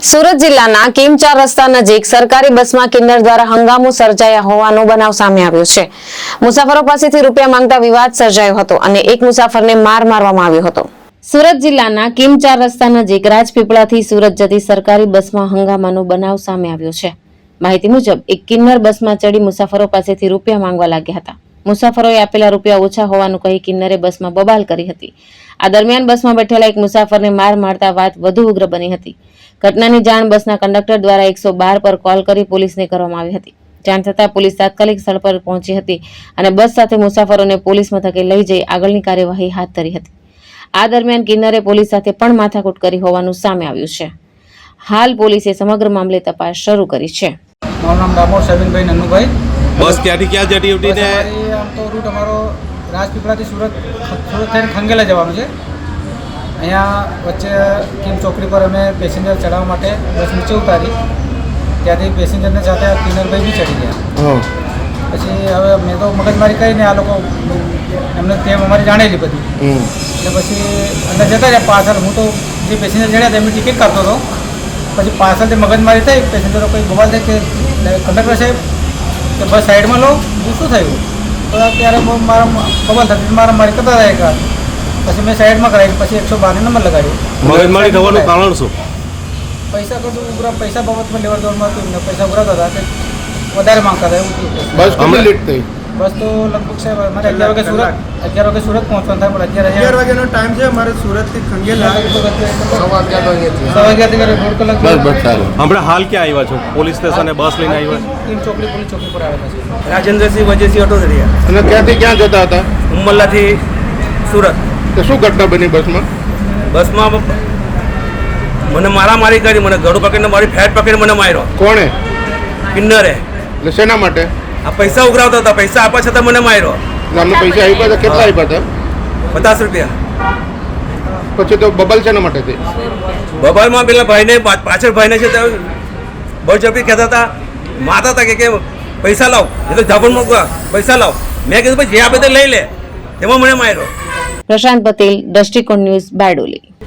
સુરત જિલ્લાના કિમ4 રસ્તા નજીક સરકારી બસમાં કિન્નર દ્વારા હંગામો સર્જાયા હોવાનો બનાવ સામે આવ્યો છે। મુસાફરો પાસેથી રૂપિયા માંગતા વિવાદ સર્જાયો હતો અને એક મુસાફરને માર મારવામાં આવ્યો હતો। સુરત જિલ્લાના કિમ4 રસ્તા નજીક રાજપીપળાથી સુરત જતી સરકારી બસમાં હંગામાનો બનાવ સામે આવ્યો છે। માહિતી મુજબ એક કિન્નર બસમાં ચડી મુસાફરો પાસેથી રૂપિયા માંગવા લાગ્યા હતા। મુસાફરોએ આપેલા રૂપિયા ઓછા હોવાનું કહી કિન્નરે બસમાં બબાલ કરી હતી। આ દરમિયાન બસમાં બેઠેલા એક મુસાફરને માર મારતા વાત વધુ ઉગ્ર બની હતી। ઘટનાની જાણ બસના કંડક્ટર દ્વારા 112 પર કોલ કરી પોલીસને કરવામાં આવી હતી। જાણ થતાં પોલીસ તાત્કાલિક સ્થળ પર પહોંચી હતી અને બસ સાથે મુસાફરોને પોલીસ મથકે લઈ જઈ આગળની કાર્યવાહી હાથ ધરી હતી। આ દરમિયાન કિન્નરે પોલીસ સાથે પણ માથાકૂટ કરી હોવાનું સામે આવ્યું છે। હાલ પોલીસે સમગ્ર મામલે તપાસ શરૂ કરી છે। મારું નામ ડામોર સવિનભાઈ નન્નુભાઈ। બસ ક્યાંથી ક્યાં જતી હતી ને આમ તો રૂટ અમારો રાજપીપળાથી સુરત થઈને ખંગેલા જવાનું છે। અહીંયા વચ્ચે કિમ ચોકડી પર અમે પેસેન્જર ચડાવવા માટે બસ નીચે ઉતારી, ત્યાંથી પેસેન્જરને સાથે કિન્નરભાઈ બી ચડી ગયા। પછી હવે મેં તો મગજમારી કરીને આ લોકો એમને તેમ અમારી જાણેલી બધી, એટલે પછી અંદર જતા રહ્યા પાછળ। હું તો જે પેસેન્જર ચડ્યા તેમની ટિકિટ કાઢતો હતો, પછી પાછળથી મગજમારી થઈ, પેસેન્જરો કંઈ બવાલ થઈ કે કંડક્ટર સાહેબ કે બસ સાઈડમાં લો, શું થયું? તો ત્યારે મારા બવાલ થતી મારા મારી કરતા હતા એક વાર, પછી મેં સાઈડમાં કરાવી, પછી 112 નંબર લગાવ્યો। મગજમારી થવાનું કારણ શું? પૈસા કશું ઉઘરા પૈસા બાબતમાં લેવડ દેવડમાં હતું, એમને પૈસા ઉઘરાતા હતા કે વધારે માંગતા હતા એવું થયું। બસ કેટલી લેટ થઈ? બસ તો લગભગ સાહેબ મારે 11 વાગે સુરત પહોંચવાનું થાય, પણ 11 વાગ્યાનો ટાઈમ છે અમારે સુરતથી ખંગેલા। હમણાં હાલ ક્યાં આવ્યા છો? પોલીસ સ્ટેશને બસ લઈને આવ્યા? કિમ ચોકડી પોલીસ ચોકડી પર આવેલા છે। રાજેન્દ્રસિંહ વજેસિંહ ઓટોદરિયા અને ક્યાંથી ક્યાં જતા હતા? ઉમરલાથી સુરત। તો શું ઘટના બની બસમાં? બસમાં મને મારામારી કરી, મને ગળું પકડીને મારી ફેટ પકડીને મને માર્યો। કોણે? કિન્નરે। એટલે શેના માટે? આ પૈસા ઉઘરાવતા હતા, પૈસા આપવા છતાં મને માર્યો। અમને પૈસા આપ્યા હતા? કેટલા આપ્યા હતા? 50 રૂપિયા। પછી તો બબલ શેના માટે થઈ? બબાલમાં પેલા ભાઈને પાછળ ભાઈને છે તે બળજબરી કહેતા હતા, મારતા હતા કે પૈસા લાવ, એ તો ઝાપણમાં પૈસા લાવ। મેં કીધું ભાઈ જે આપે તે લઈ લે, તેમાં મને માર્યો। પ્રશાંત પટેલ, દ્રષ્ટિકોણ ન્યૂઝ, બારડોલી।